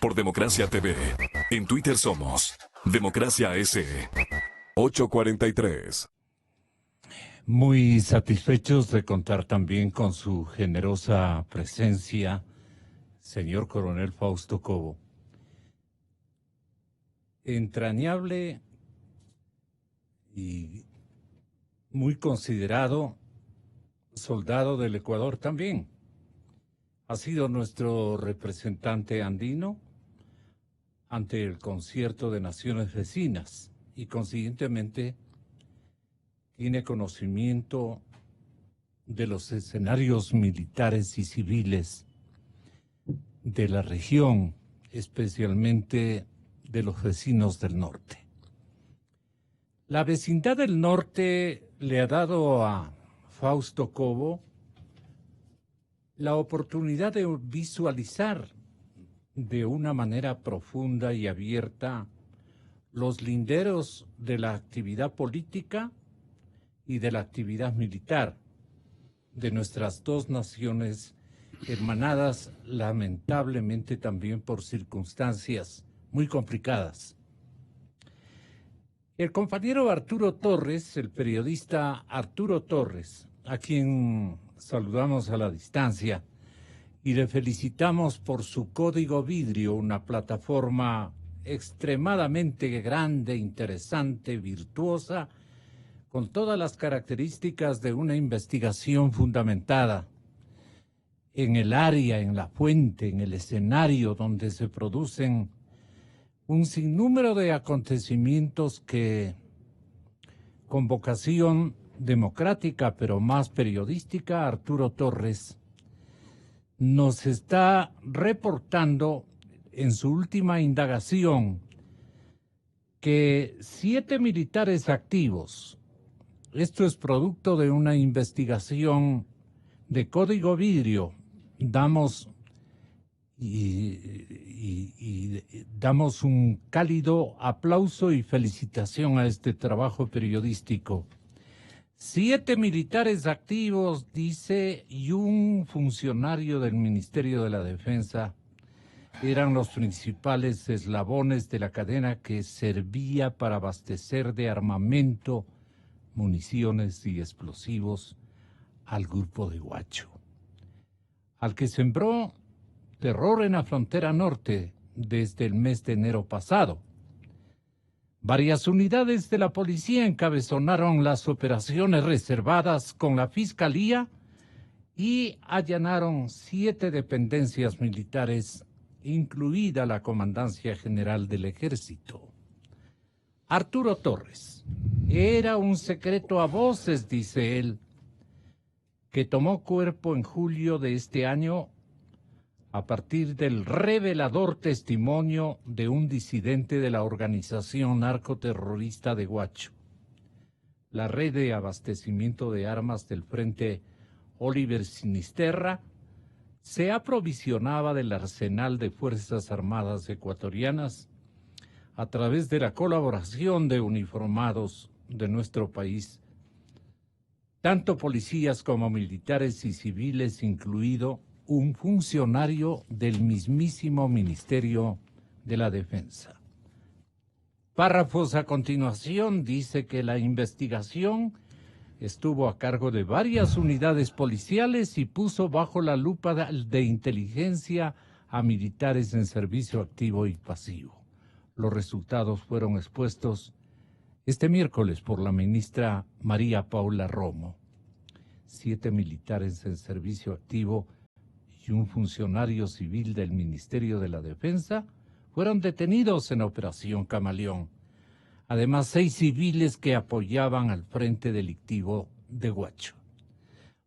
Por Democracia TV. En Twitter somos Democracia S. 843. Muy satisfechos de contar también con su generosa presencia, señor Coronel Fausto Cobo. Entrañable y muy considerado soldado del Ecuador también. Ha sido nuestro representante andino ante el Concierto de Naciones Vecinas y consiguientemente tiene conocimiento de los escenarios militares y civiles de la región, especialmente de los vecinos del norte. La vecindad del norte le ha dado a Fausto Cobo la oportunidad de visualizar de una manera profunda y abierta los linderos de la actividad política y de la actividad militar de nuestras dos naciones, hermanadas lamentablemente también por circunstancias muy complicadas. El compañero Arturo Torres, el periodista Arturo Torres, a quien saludamos a la distancia y le felicitamos por su Código Vidrio, una plataforma extremadamente grande, interesante, virtuosa, con todas las características de una investigación fundamentada en el área, en la fuente, en el escenario donde se producen un sinnúmero de acontecimientos que, con vocación democrática, pero más periodística, Arturo Torres nos está reportando en su última indagación que 7 militares activos, esto es producto de una investigación de Código Vidrio, damos un cálido aplauso y felicitación a este trabajo periodístico. 7 militares activos, dice, y un funcionario del Ministerio de la Defensa eran los principales eslabones de la cadena que servía para abastecer de armamento, municiones y explosivos al grupo de Huacho, al que sembró terror en la frontera norte desde el mes de enero pasado. Varias unidades de la policía encabezonaron las operaciones reservadas con la Fiscalía y allanaron 7 dependencias militares, incluida la Comandancia General del Ejército. Arturo Torres, era un secreto a voces, dice él, que tomó cuerpo en julio de este año a partir del revelador testimonio de un disidente de la organización narcoterrorista de Huacho. La red de abastecimiento de armas del Frente Oliver Sinisterra se aprovisionaba del arsenal de Fuerzas Armadas ecuatorianas a través de la colaboración de uniformados de nuestro país, tanto policías como militares y civiles, incluido un funcionario del mismísimo Ministerio de la Defensa. Párrafos a continuación dice que la investigación estuvo a cargo de varias unidades policiales y puso bajo la lupa de inteligencia a militares en servicio activo y pasivo. Los resultados fueron expuestos este miércoles por la ministra María Paula Romo. 7 militares en servicio activo y un funcionario civil del Ministerio de la Defensa fueron detenidos en Operación Camaleón. Además, 6 civiles que apoyaban al Frente Delictivo de Huacho.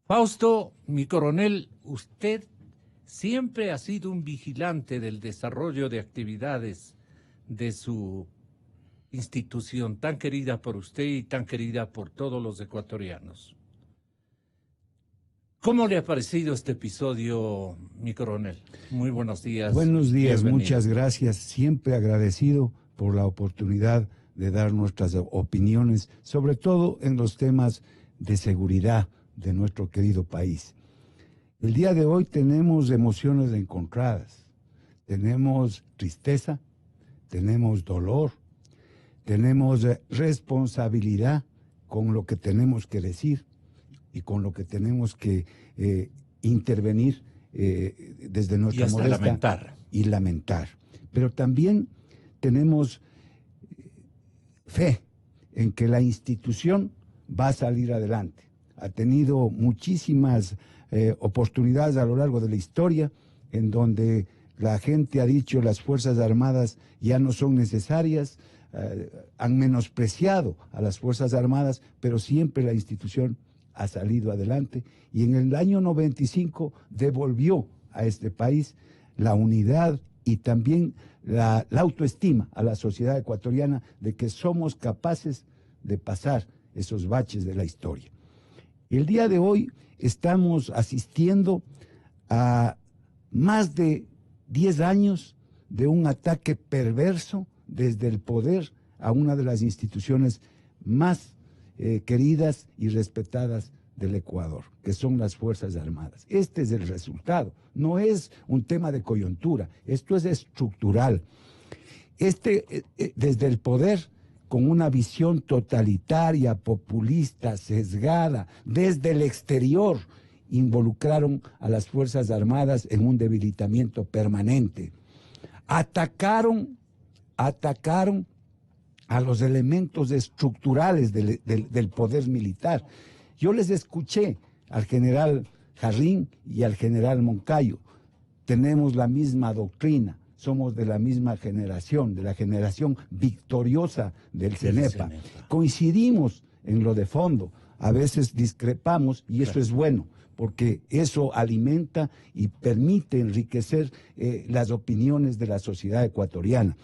Fausto, mi coronel, usted siempre ha sido un vigilante del desarrollo de actividades de su institución tan querida por usted y tan querida por todos los ecuatorianos. ¿Cómo le ha parecido este episodio, mi coronel? Muy buenos días. Buenos días, bienvenido. muchas gracias. Siempre agradecido por la oportunidad de dar nuestras opiniones, sobre todo en los temas de seguridad de nuestro querido país. El día de hoy tenemos emociones encontradas. tenemos tristeza, tenemos dolor, tenemos responsabilidad con lo que tenemos que decir y con lo que tenemos que intervenir desde nuestra modestia lamentar. Y lamentar. Pero también tenemos fe en que la institución va a salir adelante. Ha tenido muchísimas oportunidades a lo largo de la historia en donde la gente ha dicho las Fuerzas Armadas ya no son necesarias, han menospreciado a las Fuerzas Armadas, pero siempre la institución ha salido adelante y en el año 95 devolvió a este país la unidad y también la autoestima a la sociedad ecuatoriana de que somos capaces de pasar esos baches de la historia. El día de hoy estamos asistiendo a más de 10 años de un ataque perverso desde el poder a una de las instituciones más queridas y respetadas del Ecuador, que son las Fuerzas Armadas. Este es el resultado, no es un tema de coyuntura, esto es estructural. Desde el poder, con una visión totalitaria, populista, sesgada, desde el exterior, involucraron a las Fuerzas Armadas en un debilitamiento permanente. Atacaron a los elementos estructurales del poder militar. Yo les escuché al general Jarrín y al general Moncayo. Tenemos la misma doctrina, somos de la misma generación, de la generación victoriosa del CENEPA. Coincidimos en lo de fondo, a veces discrepamos y eso es bueno, porque eso alimenta y permite enriquecer las opiniones de la sociedad ecuatoriana.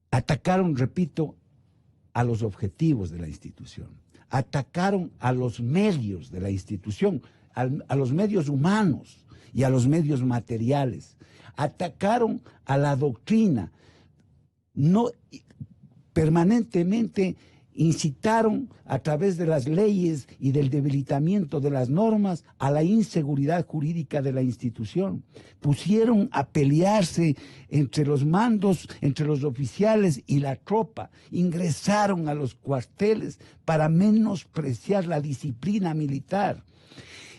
Atacaron, repito, a los objetivos de la institución, atacaron a los medios de la institución, a los medios humanos y a los medios materiales, atacaron a la doctrina, no permanentemente incitaron a través de las leyes y del debilitamiento de las normas a la inseguridad jurídica de la institución. Pusieron a pelearse entre los mandos, entre los oficiales y la tropa. Ingresaron a los cuarteles para menospreciar la disciplina militar.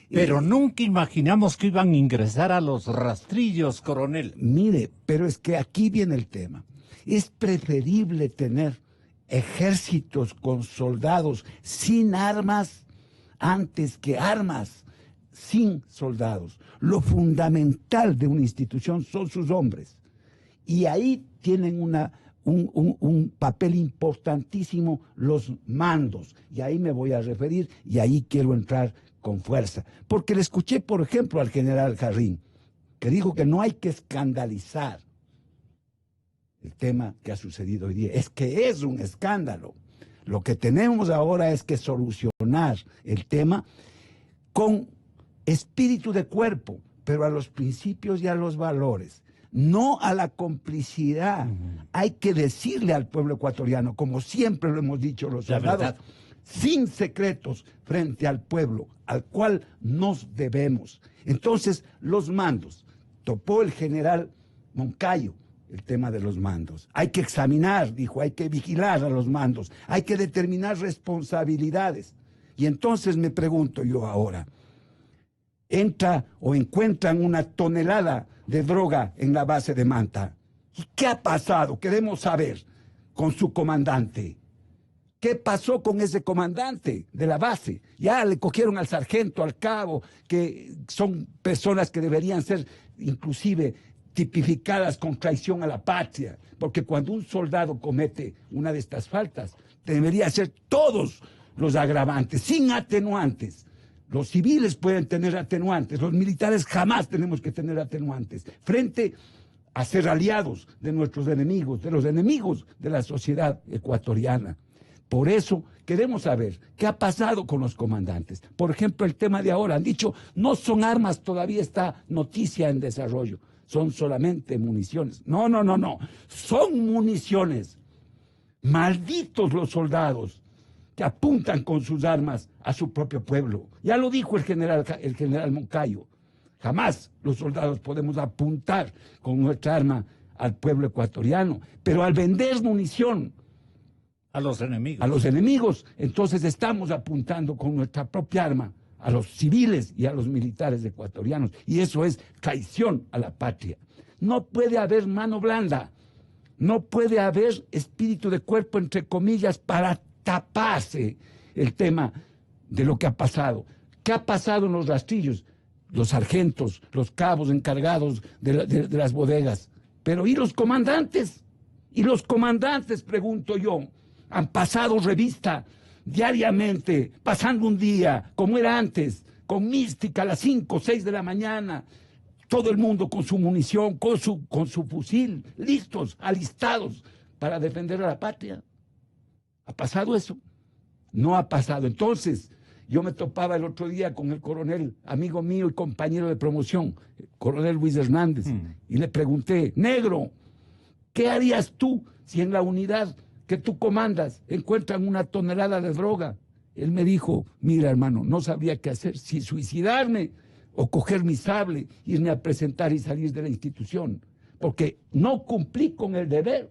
Pero nunca imaginamos que iban a ingresar a los rastrillos, coronel. Mire, pero es que aquí viene el tema. Es preferible tener ejércitos con soldados sin armas antes que armas sin soldados. Lo fundamental de una institución son sus hombres. Y ahí tienen un papel importantísimo los mandos. Y ahí me voy a referir y ahí quiero entrar con fuerza. Porque le escuché, por ejemplo, al general Jarrín, que dijo que no hay que escandalizar el tema que ha sucedido hoy día. Es que es un escándalo. Lo que tenemos ahora es que solucionar el tema con espíritu de cuerpo, pero a los principios y a los valores, no a la complicidad. Hay que decirle al pueblo ecuatoriano, como siempre lo hemos dicho los soldados, sin secretos frente al pueblo, al cual nos debemos. Entonces, los mandos, topó el general Moncayo, el tema de los mandos. Hay que examinar, dijo, hay que vigilar a los mandos, hay que determinar responsabilidades. Y entonces me pregunto yo ahora, entra o encuentran una tonelada de droga en la base de Manta. ¿Y qué ha pasado? Queremos saber con su comandante. ¿Qué pasó con ese comandante de la base? Ya le cogieron al sargento, al cabo, que son personas que deberían ser inclusive tipificadas con traición a la patria, porque cuando un soldado comete una de estas faltas, debería ser todos los agravantes, sin atenuantes. Los civiles pueden tener atenuantes, los militares jamás tenemos que tener atenuantes, frente a ser aliados de nuestros enemigos, de los enemigos de la sociedad ecuatoriana. Por eso queremos saber qué ha pasado con los comandantes. Por ejemplo, el tema de ahora, han dicho, no son armas, todavía está noticia en desarrollo. Son solamente municiones. No, son municiones. Malditos los soldados que apuntan con sus armas a su propio pueblo. Ya lo dijo el general Moncayo. Jamás los soldados podemos apuntar con nuestra arma al pueblo ecuatoriano. Pero al vender munición A los enemigos. a los enemigos, entonces estamos apuntando con nuestra propia arma a los civiles y a los militares ecuatorianos. Y eso es traición a la patria. No puede haber mano blanda. No puede haber espíritu de cuerpo, entre comillas, para taparse el tema de lo que ha pasado. ¿Qué ha pasado en los rastrillos? Los sargentos, los cabos encargados de las bodegas. Pero ¿y los comandantes? ¿Y los comandantes, pregunto yo? Han pasado revista diariamente, pasando un día, como era antes, con mística a las 5 o 6 de la mañana, todo el mundo con su munición, con su fusil, listos, alistados para defender a la patria. ¿Ha pasado eso? No ha pasado. Entonces, yo me topaba el otro día con el coronel, amigo mío y compañero de promoción, el coronel Luis Hernández, y le pregunté, negro, ¿qué harías tú si en la unidad que tú comandas encuentran 1 tonelada de droga? Él me dijo, mira hermano, no sabría qué hacer, si suicidarme o coger mi sable, irme a presentar y salir de la institución, porque no cumplí con el deber.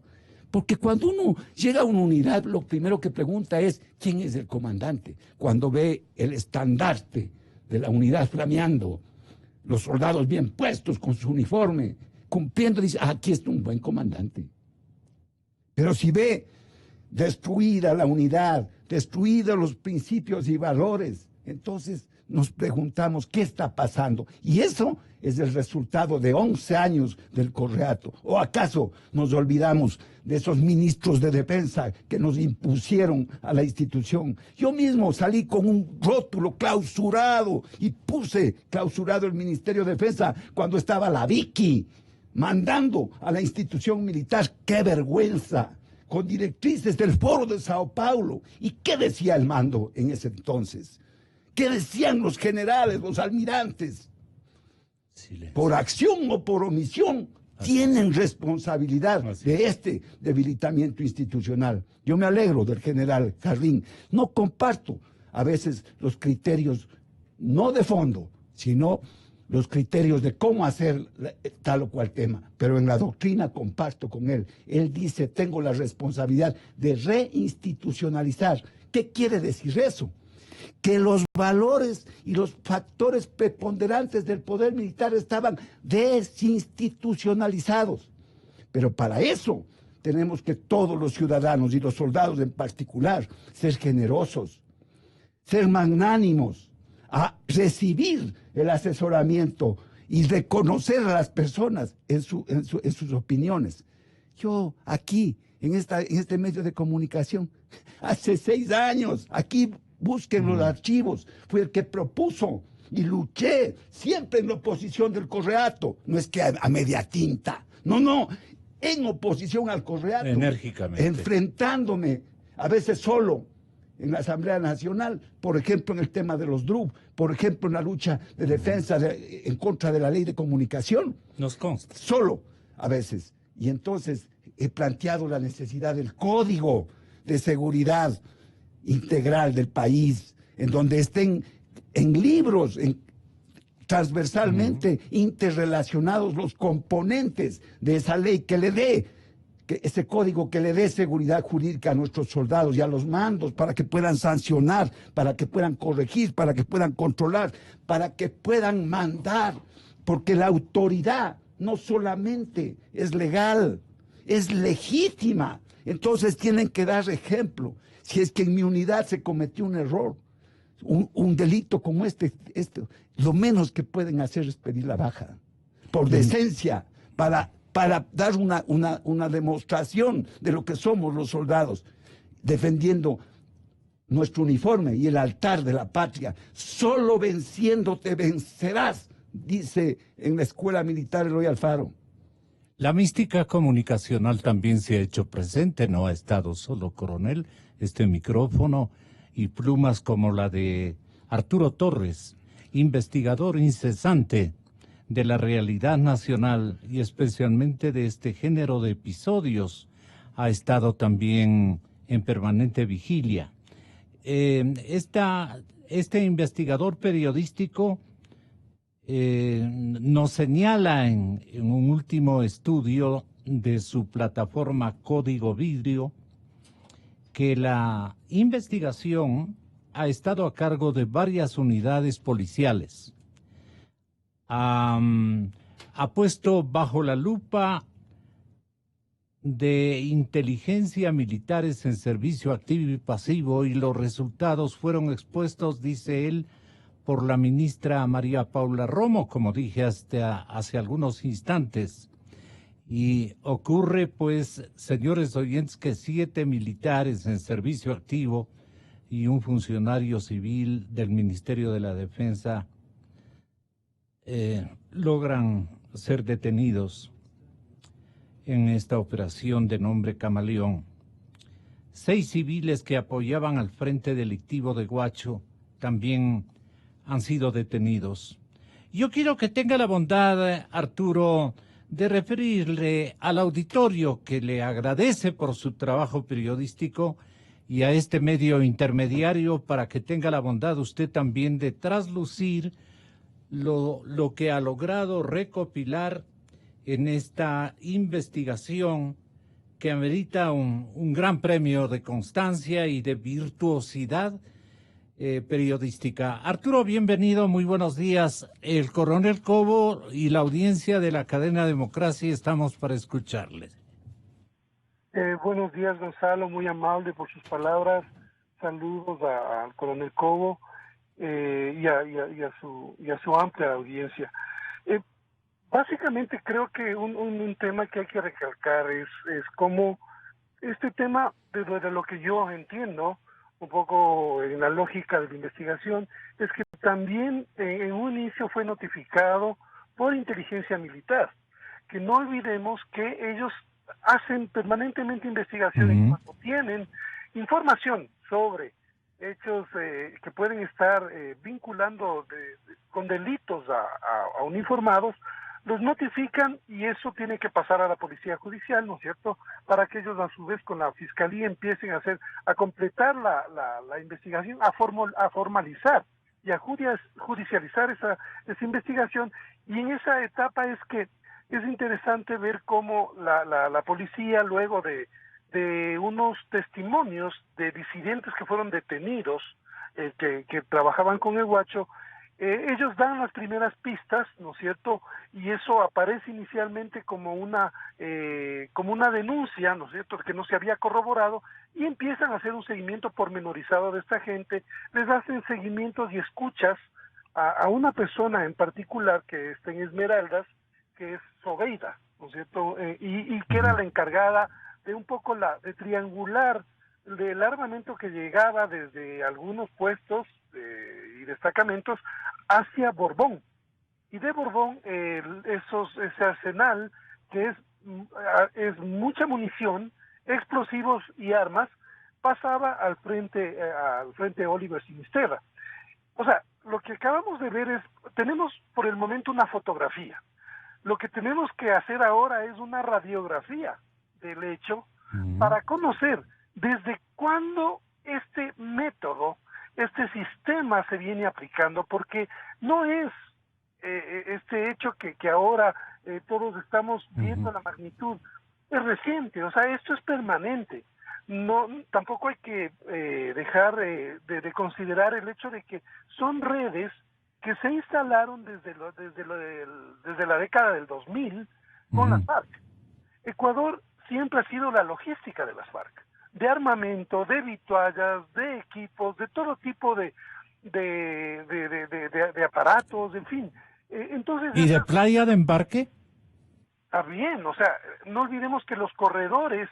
Porque cuando uno llega a una unidad, lo primero que pregunta es, ¿quién es el comandante? Cuando ve el estandarte de la unidad flameando, los soldados bien puestos con su uniforme, cumpliendo, dice, aquí está un buen comandante. Pero si ve destruida la unidad, destruidos los principios y valores, entonces nos preguntamos qué está pasando. Y eso es el resultado de 11 años del Correato. ¿O acaso nos olvidamos de esos ministros de defensa que nos impusieron a la institución? Yo mismo salí con un rótulo clausurado y puse clausurado el Ministerio de Defensa cuando estaba la Vicky mandando a la institución militar. ¡Qué vergüenza! Con directrices del Foro de Sao Paulo. ¿Y qué decía el mando en ese entonces? ¿Qué decían los generales, los almirantes? Silencio. Por acción o por omisión, tienen responsabilidad de este debilitamiento institucional. Yo me alegro del general Jarrín. No comparto a veces los criterios, no de fondo, sino los criterios de cómo hacer tal o cual tema, pero en la doctrina comparto con él. Él dice, tengo la responsabilidad de reinstitucionalizar. ¿Qué quiere decir eso? Que los valores y los factores preponderantes del poder militar estaban desinstitucionalizados. Pero para eso tenemos que todos los ciudadanos y los soldados en particular ser generosos, ser magnánimos, a recibir el asesoramiento y reconocer a las personas en sus opiniones. Yo aquí, en este medio de comunicación, hace 6 años, aquí busquen los archivos, fui el que propuso y luché siempre en la oposición del Correato. No es que a media tinta, no, en oposición al Correato. Enérgicamente. Enfrentándome, a veces solo, en la Asamblea Nacional, por ejemplo, en el tema de los DRUP, por ejemplo, en la lucha de defensa en contra de la ley de comunicación. Nos consta. Solo, a veces. Y entonces he planteado la necesidad del código de seguridad integral del país, en donde estén en libros, transversalmente interrelacionados los componentes de esa ley que le dé, ese código que le dé seguridad jurídica a nuestros soldados y a los mandos para que puedan sancionar, para que puedan corregir, para que puedan controlar, para que puedan mandar, porque la autoridad no solamente es legal, es legítima. Entonces tienen que dar ejemplo. Si es que en mi unidad se cometió un error, un delito como este, lo menos que pueden hacer es pedir la baja, por decencia, para dar una demostración de lo que somos los soldados, defendiendo nuestro uniforme y el altar de la patria. Solo venciéndote vencerás, dice en la Escuela Militar Eloy Alfaro. La mística comunicacional también se ha hecho presente, no ha estado solo, coronel, este micrófono y plumas como la de Arturo Torres, investigador incesante de la realidad nacional y especialmente de este género de episodios, ha estado también en permanente vigilia. Este investigador periodístico nos señala en un último estudio de su plataforma Código Vidrio que la investigación ha estado a cargo de varias unidades policiales. Ha puesto bajo la lupa de inteligencia militares en servicio activo y pasivo, y los resultados fueron expuestos, dice él, por la ministra María Paula Romo, como dije hasta hace algunos instantes. Y ocurre, pues, señores oyentes, que 7 militares en servicio activo y un funcionario civil del Ministerio de la Defensa logran ser detenidos en esta operación de nombre Camaleón. 6 civiles que apoyaban al Frente Delictivo de Huacho también han sido detenidos. Yo quiero que tenga la bondad, Arturo, de referirle al auditorio que le agradece por su trabajo periodístico y a este medio intermediario para que tenga la bondad usted también de traslucir lo que ha logrado recopilar en esta investigación que amerita un gran premio de constancia y de virtuosidad periodística. Arturo, bienvenido, muy buenos días. El coronel Cobo y la audiencia de la cadena Democracia estamos para escucharle. Buenos días, Gonzalo, muy amable por sus palabras. Saludos al coronel Cobo y a su amplia audiencia. Básicamente creo que un tema que hay que recalcar es cómo este tema, de lo que yo entiendo, un poco en la lógica de la investigación, es que también en un inicio fue notificado por inteligencia militar, que no olvidemos que ellos hacen permanentemente investigaciones cuando tienen información sobre hechos que pueden estar vinculando con delitos a uniformados, los notifican y eso tiene que pasar a la policía judicial, ¿no es cierto?, para que ellos a su vez con la fiscalía empiecen a completar la investigación, a formalizar y a judicializar esa investigación. Y en esa etapa es que es interesante ver cómo la policía, luego de unos testimonios de disidentes que fueron detenidos, que trabajaban con el Huacho, ellos dan las primeras pistas, ¿no es cierto? Y eso aparece inicialmente como una denuncia, ¿no es cierto?, que no se había corroborado, y empiezan a hacer un seguimiento pormenorizado de esta gente, les hacen seguimientos y escuchas a una persona en particular que está en Esmeraldas, que es Sobeida, ¿no es cierto?, y que era la encargada de un poco de triangular del armamento que llegaba desde algunos puestos y destacamentos hacia Borbón, y de Borbón ese arsenal que es mucha munición, explosivos y armas, pasaba al frente Oliver Sinisterra. O sea, lo que acabamos de ver tenemos por el momento una fotografía. Lo que tenemos que hacer ahora es una radiografía del hecho para conocer desde cuándo este método, este sistema se viene aplicando, porque no es este hecho que ahora todos estamos viendo la magnitud, es reciente, o sea, esto es permanente. No, tampoco hay que dejar de considerar el hecho de que son redes que se instalaron desde la década del 2000 con las FARC. Ecuador siempre ha sido la logística de las FARC, de armamento, de vituallas, de equipos, de todo tipo de aparatos, en fin. Entonces, ¿y de playa de embarque? Está bien, o sea, no olvidemos que los corredores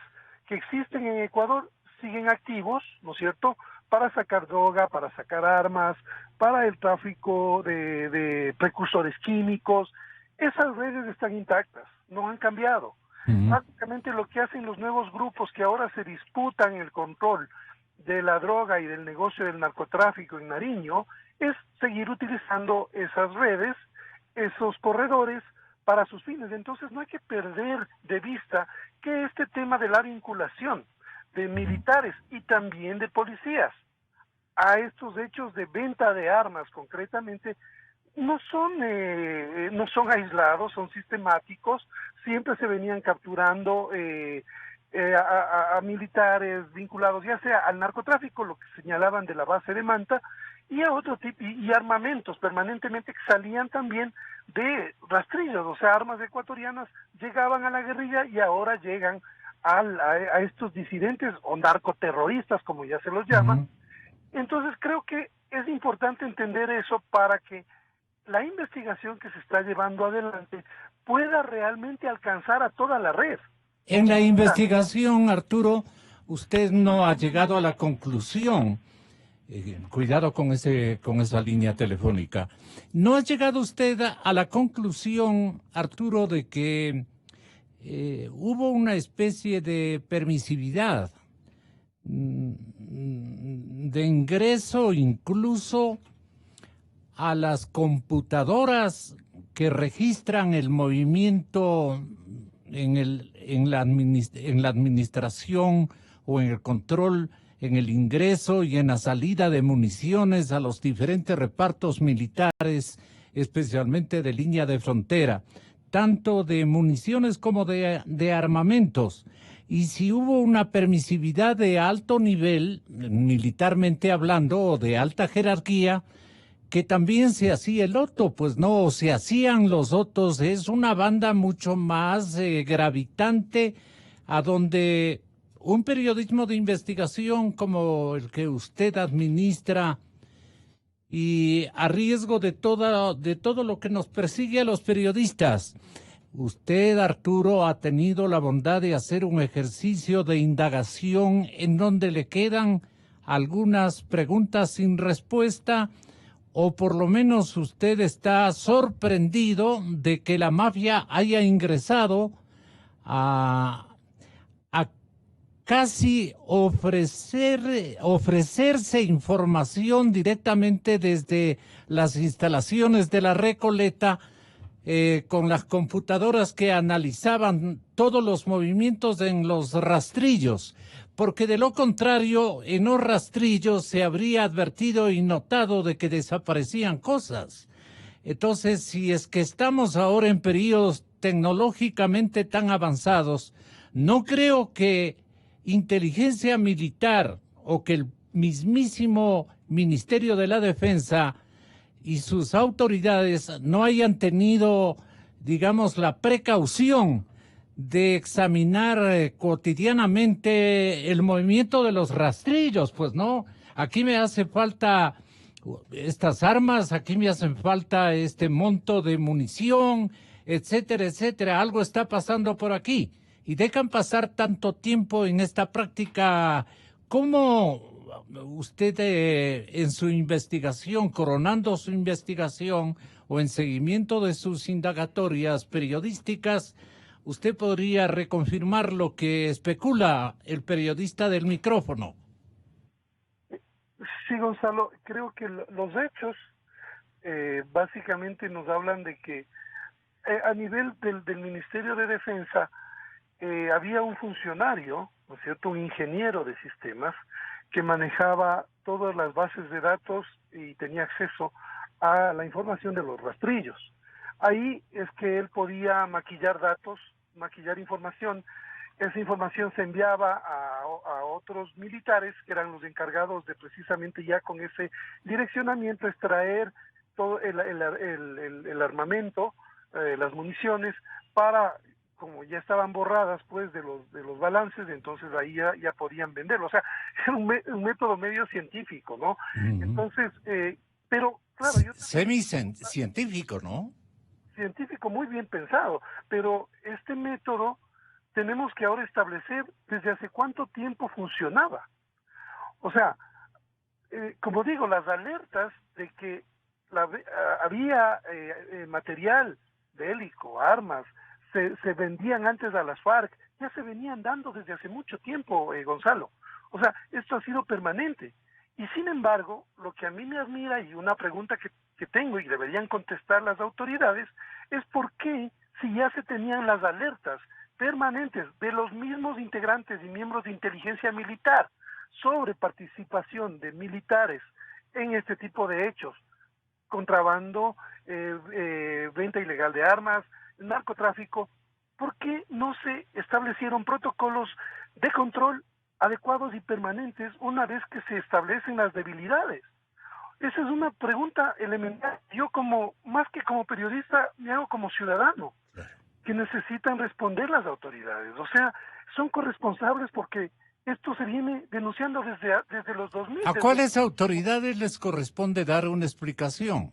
que existen en Ecuador siguen activos, ¿no es cierto?, para sacar droga, para sacar armas, para el tráfico de precursores químicos. Esas redes están intactas, no han cambiado. Básicamente lo que hacen los nuevos grupos que ahora se disputan el control de la droga y del negocio del narcotráfico en Nariño es seguir utilizando esas redes, esos corredores, para sus fines. Entonces no hay que perder de vista que este tema de la vinculación de militares y también de policías a estos hechos de venta de armas concretamente no son aislados, son sistemáticos, siempre se venían capturando a militares vinculados ya sea al narcotráfico, lo que señalaban de la base de Manta, y a otro tipo, y armamentos permanentemente que salían también de rastrillos, o sea, armas ecuatorianas llegaban a la guerrilla y ahora llegan a estos disidentes o narcoterroristas, como ya se los llama. Entonces creo que es importante entender eso para que la investigación que se está llevando adelante pueda realmente alcanzar a toda la red. En la investigación, Arturo, usted no ha llegado a la conclusión, cuidado con esa línea telefónica, ¿no ha llegado usted a la conclusión, Arturo, de que hubo una especie de permisividad, de ingreso incluso a las computadoras que registran el movimiento en la administración o en el control, en el ingreso y en la salida de municiones a los diferentes repartos militares, especialmente de línea de frontera, tanto de municiones como de armamentos? Y si hubo una permisividad de alto nivel, militarmente hablando, o de alta jerarquía, que también se hacía el otro, pues no, se hacían los otros, es una banda mucho más gravitante, a donde un periodismo de investigación como el que usted administra, y a riesgo de todo lo que nos persigue a los periodistas, usted, Arturo, ha tenido la bondad de hacer un ejercicio de indagación en donde le quedan algunas preguntas sin respuesta, o por lo menos usted está sorprendido de que la mafia haya ingresado a casi ofrecerse información directamente desde las instalaciones de la Recoleta, con las computadoras que analizaban todos los movimientos en los rastrillos, porque de lo contrario, en los rastrillos se habría advertido y notado de que desaparecían cosas. Entonces, si es que estamos ahora en periodos tecnológicamente tan avanzados, no creo que inteligencia militar o que el mismísimo Ministerio de la Defensa y sus autoridades no hayan tenido, digamos, la precaución de examinar cotidianamente el movimiento de los rastrillos. Pues no, aquí me hace falta estas armas, aquí me hacen falta este monto de munición, etcétera, etcétera. Algo está pasando por aquí y dejan pasar tanto tiempo en esta práctica. ¿Cómo usted en su investigación, coronando su investigación o en seguimiento de sus indagatorias periodísticas, usted podría reconfirmar lo que especula el periodista del micrófono? Sí, Gonzalo, creo que los hechos básicamente nos hablan de que a nivel del Ministerio de Defensa había un funcionario, ¿no es cierto?, un ingeniero de sistemas que manejaba todas las bases de datos y tenía acceso a la información de los rastrillos. Ahí es que él podía maquillar datos, maquillar información. Esa información se enviaba a otros militares que eran los encargados de precisamente ya con ese direccionamiento extraer todo el armamento, las municiones, para, como ya estaban borradas pues de los balances, entonces ahí ya podían venderlo. O sea, era un método medio científico, ¿no? Entonces, pero claro, Semi-científico, ¿no? Científico muy bien pensado, pero este método tenemos que ahora establecer desde hace cuánto tiempo funcionaba. O sea, como digo, las alertas de que había material bélico, armas, se vendían antes a las FARC, ya se venían dando desde hace mucho tiempo, Gonzalo. O sea, esto ha sido permanente. Y sin embargo, lo que a mí me admira y una pregunta que tengo y deberían contestar las autoridades es por qué, si ya se tenían las alertas permanentes de los mismos integrantes y miembros de inteligencia militar sobre participación de militares en este tipo de hechos, contrabando, venta ilegal de armas, narcotráfico. ¿Por qué no se establecieron protocolos de control adecuados y permanentes una vez que se establecen las debilidades? Esa es una pregunta elemental. Yo más que como periodista, me hago como ciudadano, que necesitan responder las autoridades. O sea, son corresponsables porque esto se viene denunciando desde los 2000. ¿A cuáles autoridades les corresponde dar una explicación?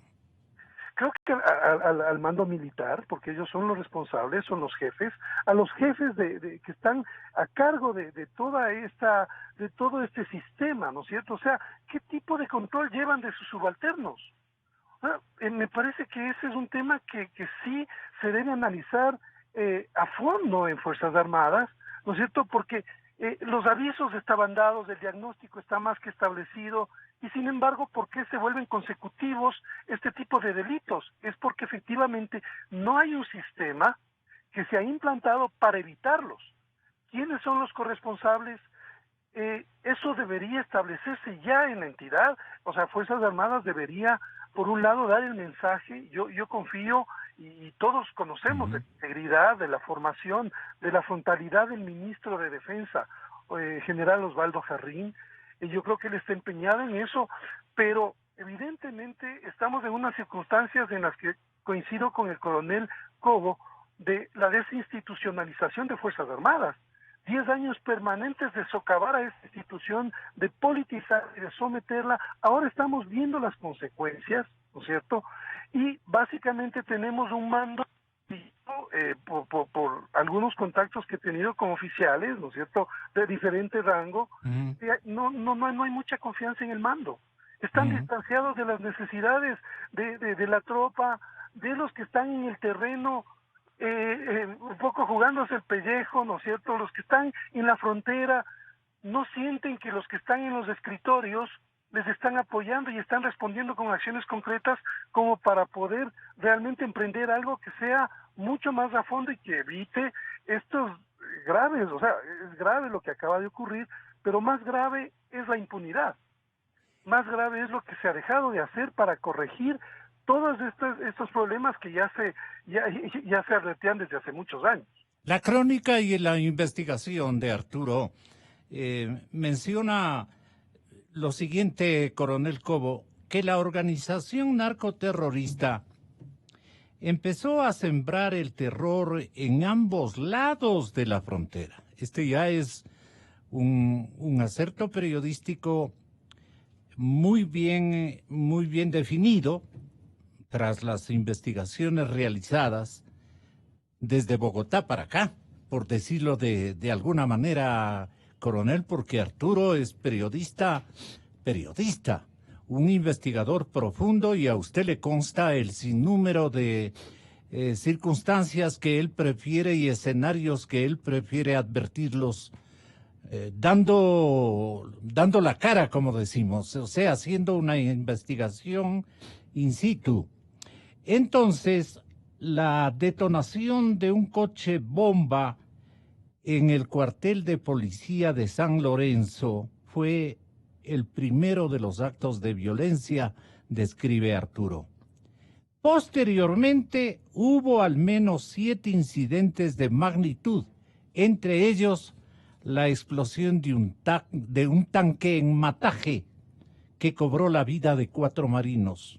Creo que al mando militar, porque ellos son los responsables, son los jefes, a los jefes que están a cargo de todo este sistema, ¿no es cierto? O sea, ¿qué tipo de control llevan de sus subalternos? Me parece que ese es un tema que sí se debe analizar a fondo en Fuerzas Armadas, ¿no es cierto? Porque los avisos estaban dados, el diagnóstico está más que establecido, y sin embargo, ¿por qué se vuelven consecutivos este tipo de delitos? Es porque efectivamente no hay un sistema que se ha implantado para evitarlos. ¿Quiénes son los corresponsables? Eso debería establecerse ya en la entidad. O sea, Fuerzas Armadas debería, por un lado, dar el mensaje. Yo confío, y todos conocemos de la integridad, de la formación, de la frontalidad del ministro de Defensa, general Osvaldo Jarrín. Yo creo que él está empeñado en eso, pero evidentemente estamos en unas circunstancias en las que coincido con el coronel Cobo de la desinstitucionalización de Fuerzas Armadas. 10 años permanentes de socavar a esta institución, de politizar y de someterla. Ahora estamos viendo las consecuencias, ¿no es cierto? Y básicamente tenemos un mando por algunos contactos que he tenido con oficiales, ¿no es cierto?, de diferente rango. No hay mucha confianza en el mando. Están distanciados de las necesidades de la tropa, de los que están en el terreno, un poco jugándose el pellejo, ¿no es cierto? Los que están en la frontera no sienten que los que están en los escritorios les están apoyando y están respondiendo con acciones concretas como para poder realmente emprender algo que sea mucho más a fondo y que evite estos graves, o sea, es grave lo que acaba de ocurrir, pero más grave es la impunidad. Más grave es lo que se ha dejado de hacer para corregir todos estos problemas que ya se advertían desde hace muchos años. La crónica y la investigación de Arturo menciona lo siguiente, coronel Cobo, que la organización narcoterrorista empezó a sembrar el terror en ambos lados de la frontera. Este ya es un acerto periodístico muy bien definido tras las investigaciones realizadas desde Bogotá para acá, por decirlo de alguna manera, coronel, porque Arturo es periodista, un investigador profundo, y a usted le consta el sinnúmero de circunstancias que él prefiere y escenarios que él prefiere advertirlos, dando la cara, como decimos, o sea, haciendo una investigación in situ. Entonces, la detonación de un coche bomba en el cuartel de policía de San Lorenzo fue el primero de los actos de violencia, describe Arturo. Posteriormente hubo al menos 7 incidentes de magnitud, entre ellos la explosión de un tanque en Mataje que cobró la vida de 4 marinos.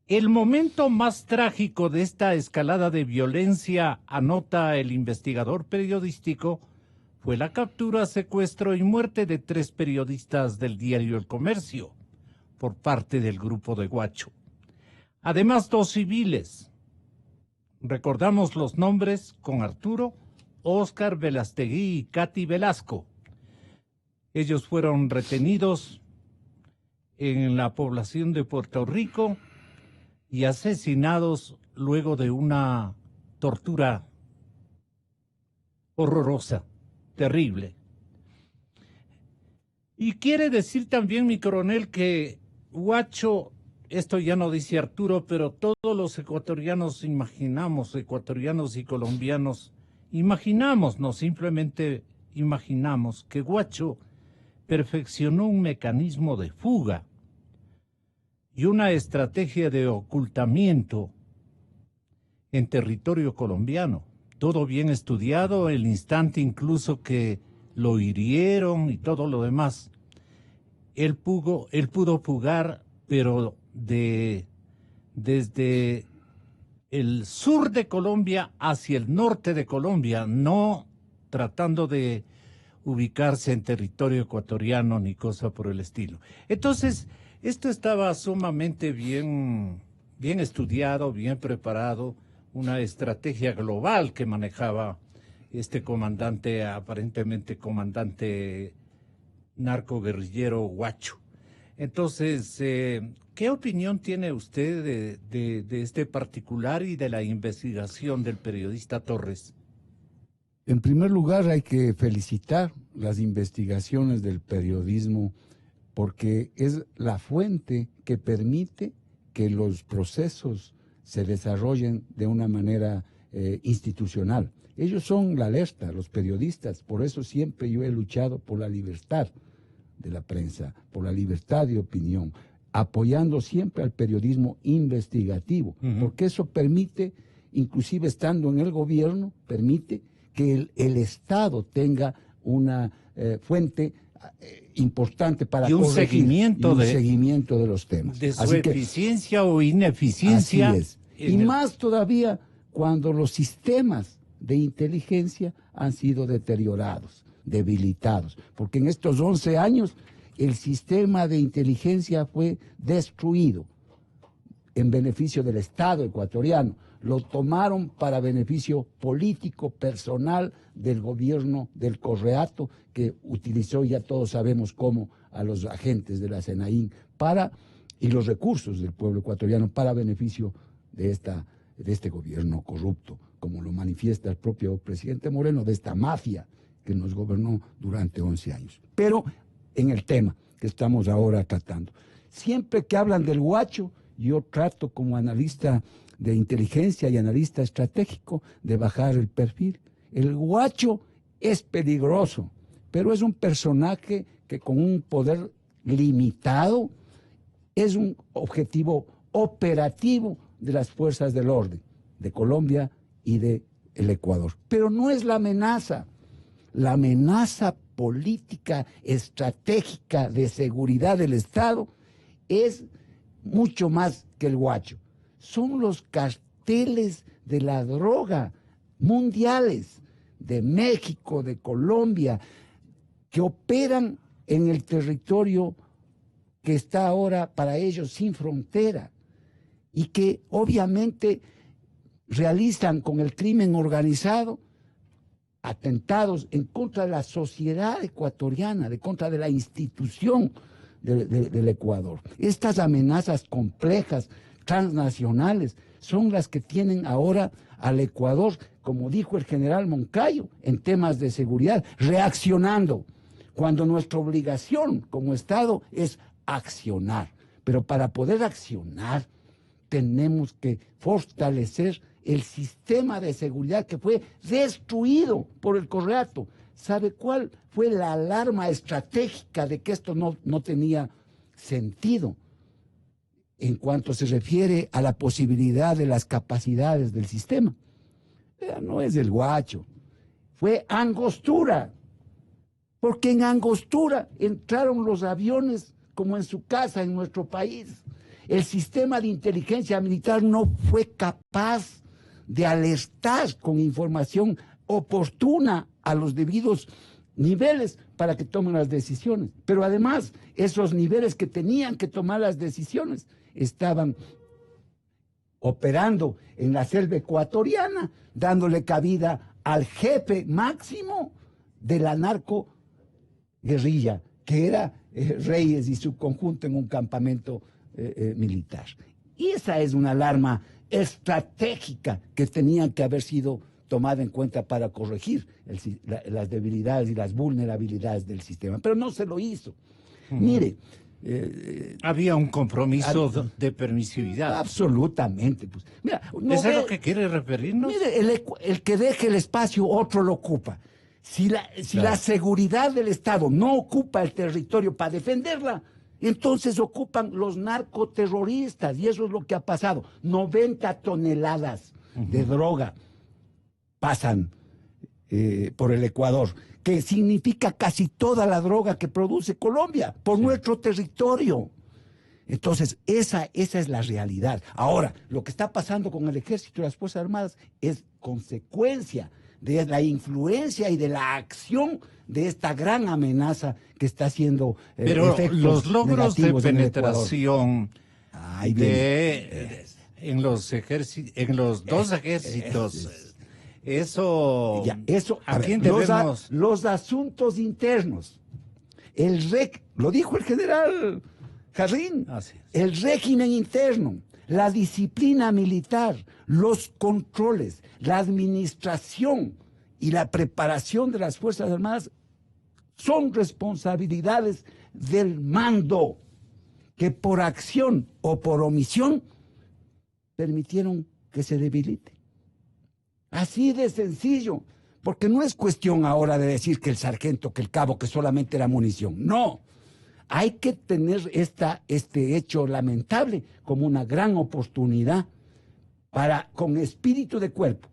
El momento más trágico de esta escalada de violencia, anota el investigador periodístico, fue la captura, secuestro y muerte de 3 periodistas del diario El Comercio por parte del grupo de Guacho. Además, 2 civiles. Recordamos los nombres con Arturo: Óscar Velastegui y Katy Velasco. Ellos fueron retenidos en la población de Puerto Rico y asesinados luego de una tortura horrorosa, terrible. Y quiere decir también, mi coronel, que Guacho, esto ya no dice Arturo, pero todos los ecuatorianos imaginamos, ecuatorianos y colombianos, imaginamos, no simplemente imaginamos, que Guacho perfeccionó un mecanismo de fuga. y una estrategia de ocultamiento en territorio colombiano. Todo bien estudiado, el instante incluso que lo hirieron y todo lo demás. Él pudo fugar, pero desde el sur de Colombia hacia el norte de Colombia, no tratando de ubicarse en territorio ecuatoriano ni cosa por el estilo. Entonces, esto estaba sumamente bien estudiado, bien preparado, una estrategia global que manejaba este comandante, aparentemente comandante narcoguerrillero Huacho. Entonces, ¿qué opinión tiene usted de este particular y de la investigación del periodista Torres? En primer lugar, hay que felicitar las investigaciones del periodismo porque es la fuente que permite que los procesos se desarrollen de una manera institucional. Ellos son la alerta, los periodistas, por eso siempre yo he luchado por la libertad de la prensa, por la libertad de opinión, apoyando siempre al periodismo investigativo, porque eso permite, inclusive estando en el gobierno, permite que el Estado tenga una fuente importante para y un corregir, seguimiento seguimiento de los temas. De su eficiencia o ineficiencia. Así es. Y más todavía cuando los sistemas de inteligencia han sido deteriorados, debilitados, porque en estos 11 años el sistema de inteligencia fue destruido en beneficio del Estado ecuatoriano. Lo tomaron para beneficio político, personal del gobierno del Correato, que utilizó, ya todos sabemos cómo, a los agentes de la SENAIN y los recursos del pueblo ecuatoriano para beneficio de este gobierno corrupto, como lo manifiesta el propio presidente Moreno, de esta mafia que nos gobernó durante 11 años. Pero en el tema que estamos ahora tratando, siempre que hablan del Huacho, yo trato como analista de inteligencia y analista estratégico de bajar el perfil. El Huacho es peligroso, pero es un personaje que con un poder limitado es un objetivo operativo de las fuerzas del orden de Colombia y del Ecuador. Pero no es la amenaza política, estratégica de seguridad del Estado es mucho más que el Huacho. Son los carteles de la droga mundiales de México, de Colombia, que operan en el territorio que está ahora para ellos sin frontera y que obviamente realizan con el crimen organizado atentados en contra de la sociedad ecuatoriana, en contra de la institución del Ecuador. Estas amenazas complejas, transnacionales, son las que tienen ahora al Ecuador, como dijo el general Moncayo, en temas de seguridad, reaccionando, cuando nuestra obligación como Estado es accionar. Pero para poder accionar, tenemos que fortalecer el sistema de seguridad que fue destruido por el Correato. ¿Sabe cuál fue la alarma estratégica de que esto no tenía sentido? En cuanto se refiere a la posibilidad de las capacidades del sistema. No es el Huacho, fue Angostura, porque en Angostura entraron los aviones como en su casa en nuestro país. El sistema de inteligencia militar no fue capaz de alertar con información oportuna a los debidos niveles para que tomen las decisiones. Pero además, esos niveles que tenían que tomar las decisiones estaban operando en la selva ecuatoriana, dándole cabida al jefe máximo de la narcoguerrilla, que era Reyes y su conjunto en un campamento militar. Y esa es una alarma estratégica que tenía que haber sido tomada en cuenta para corregir las debilidades y las vulnerabilidades del sistema, pero no se lo hizo. Mire, había un compromiso de permisividad. Absolutamente. Pues. Mira, ¿Eso es lo que quiere referirnos? Mire, el que deje el espacio, otro lo ocupa. Si la seguridad del Estado no ocupa el territorio para defenderla, Entonces ocupan los narcoterroristas y eso es lo que ha pasado. 90 toneladas de droga pasan por el Ecuador, que significa casi toda la droga que produce Colombia por nuestro territorio. Entonces, esa es la realidad. Ahora, lo que está pasando con el Ejército y las Fuerzas Armadas es consecuencia de la influencia y de la acción de esta gran amenaza que está haciendo pero los logros de penetración en los dos ejércitos, eso ¿a quién debemos? Los asuntos internos. Lo dijo el general Jarrín, el régimen interno, la disciplina militar, los controles, la administración y la preparación de las Fuerzas Armadas son responsabilidades del mando que por acción o por omisión permitieron que se debilite. Así de sencillo, porque no es cuestión ahora de decir que el sargento, que el cabo, que solamente era munición. No. Hay que tener este hecho lamentable como una gran oportunidad para, con espíritu de cuerpo,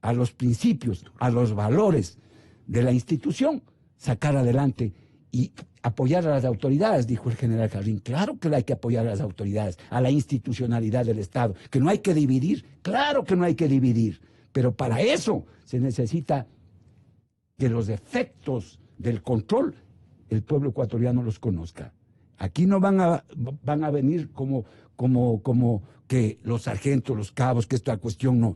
a los principios, a los valores de la institución, sacar adelante y apoyar a las autoridades, dijo el general Jarrín. Claro que hay que apoyar a las autoridades, a la institucionalidad del Estado, que no hay que dividir, claro que no hay que dividir, pero para eso se necesita que los efectos del control el pueblo ecuatoriano los conozca. Aquí no van a venir como que los sargentos, los cabos, que esta cuestión no.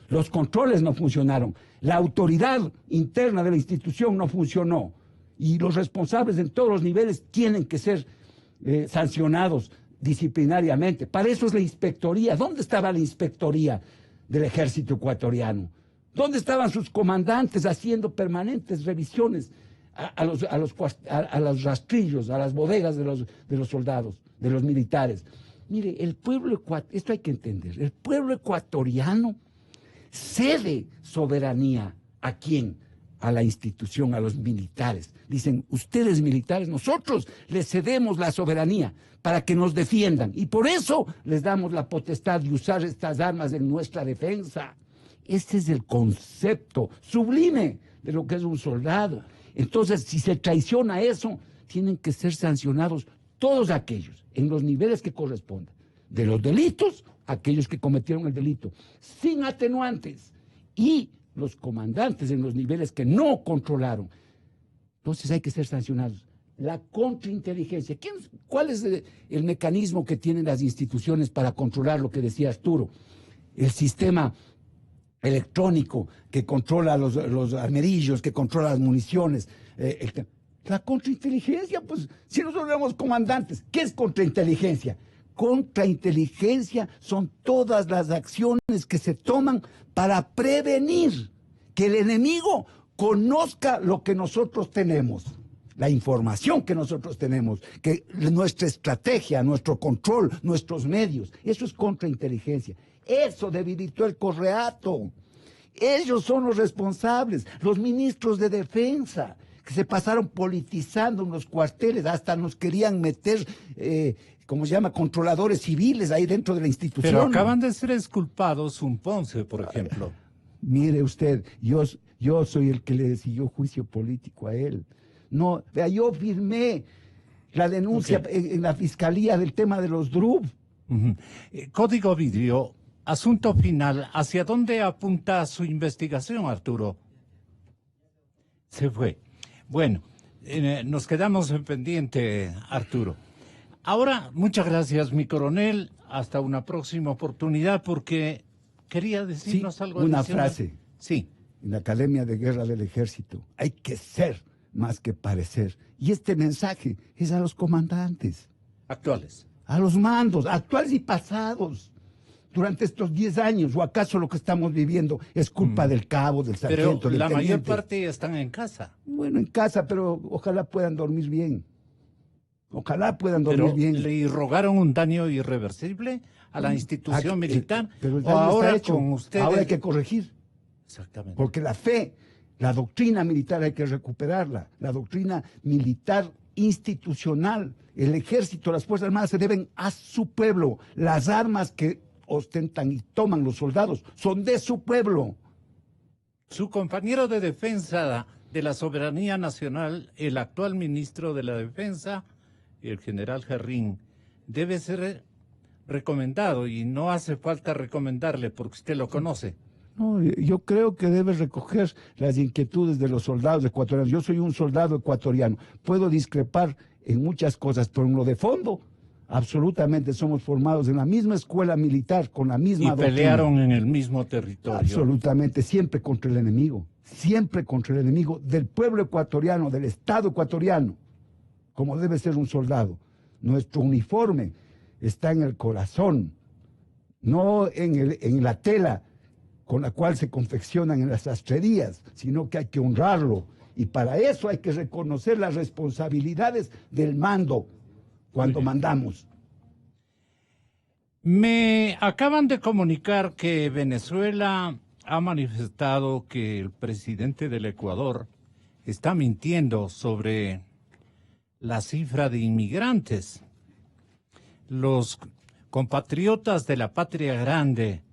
Los controles no funcionaron. La autoridad interna de la institución no funcionó. Y los responsables en todos los niveles tienen que ser sancionados disciplinariamente. Para eso es la inspectoría. ¿Dónde estaba la inspectoría del ejército ecuatoriano? ¿Dónde estaban sus comandantes haciendo permanentes revisiones a los rastrillos, a las bodegas de los soldados, de los militares? Mire, esto hay que entender, el pueblo ecuatoriano cede soberanía. ¿A quién? A la institución, a los militares. Dicen, ustedes militares, nosotros les cedemos la soberanía para que nos defiendan y por eso les damos la potestad de usar estas armas en nuestra defensa. Este es el concepto sublime de lo que es un soldado. Entonces, si se traiciona eso, tienen que ser sancionados todos aquellos, en los niveles que correspondan. De los delitos, aquellos que cometieron el delito, sin atenuantes. Y los comandantes en los niveles que no controlaron. Entonces hay que ser sancionados. La contrainteligencia. ¿Cuál es el mecanismo que tienen las instituciones para controlar lo que decía Arturo? El sistema electrónico que controla los armerillos, que controla las municiones. La contrainteligencia, pues, si nosotros éramos comandantes, ¿qué es contrainteligencia? Contrainteligencia son todas las acciones que se toman para prevenir que el enemigo conozca lo que nosotros tenemos, la información que nosotros tenemos, que nuestra estrategia, nuestro control, nuestros medios. Eso es contrainteligencia. Eso debilitó el Correato. Ellos son los responsables, los ministros de defensa, que se pasaron politizando en los cuarteles, hasta nos querían meter, ¿cómo se llama?, controladores civiles ahí dentro de la institución. Pero acaban de ser exculpados un Ponce, por ejemplo. Mire usted, yo soy el que le siguió juicio político a él. No, vea, yo firmé la denuncia en la fiscalía del tema de los DRUB. Código Ovidio, asunto final. ¿Hacia dónde apunta su investigación, Arturo? Se fue. Bueno, nos quedamos en pendiente, Arturo. Ahora, muchas gracias, mi coronel. Hasta una próxima oportunidad, porque quería decirnos algo una adicional. Frase. Sí. En la Academia de Guerra del Ejército, hay que ser más que parecer. Y este mensaje es a los comandantes. Actuales. A los mandos, actuales y pasados. Durante estos 10 años, o acaso lo que estamos viviendo es culpa del cabo, del sargento, pero del la teniente. mayor parte están en casa. Bueno, en casa, pero ojalá puedan dormir bien. Ojalá puedan dormir Pero bien. ¿le rogaron un daño irreversible a la institución militar? Pero el ¿O daño ahora está hecho. con ustedes? Ahora hay que corregir. Exactamente. Porque la fe, la doctrina militar hay que recuperarla. La doctrina militar institucional. El ejército, las Fuerzas Armadas se deben a su pueblo. Las armas que ostentan y toman los soldados son de su pueblo. Su compañero de defensa de la soberanía nacional, el actual ministro de la Defensa, el general Jarrín, debe ser recomendado, y no hace falta recomendarle porque usted lo conoce. No, yo creo que debe recoger las inquietudes de los soldados ecuatorianos. Yo soy un soldado ecuatoriano. Puedo discrepar en muchas cosas, pero en lo de fondo, absolutamente somos formados en la misma escuela militar, con la misma Y pelearon en el mismo territorio. Absolutamente, siempre contra el enemigo. Siempre contra el enemigo del pueblo ecuatoriano, del Estado ecuatoriano, como debe ser un soldado. Nuestro uniforme está en el corazón, no en la tela con la cual se confeccionan en las sastrerías, sino que hay que honrarlo. Y para eso hay que reconocer las responsabilidades del mando cuando mandamos. Me acaban de comunicar que Venezuela ha manifestado que el presidente del Ecuador está mintiendo sobre la cifra de inmigrantes. Los compatriotas de la patria grande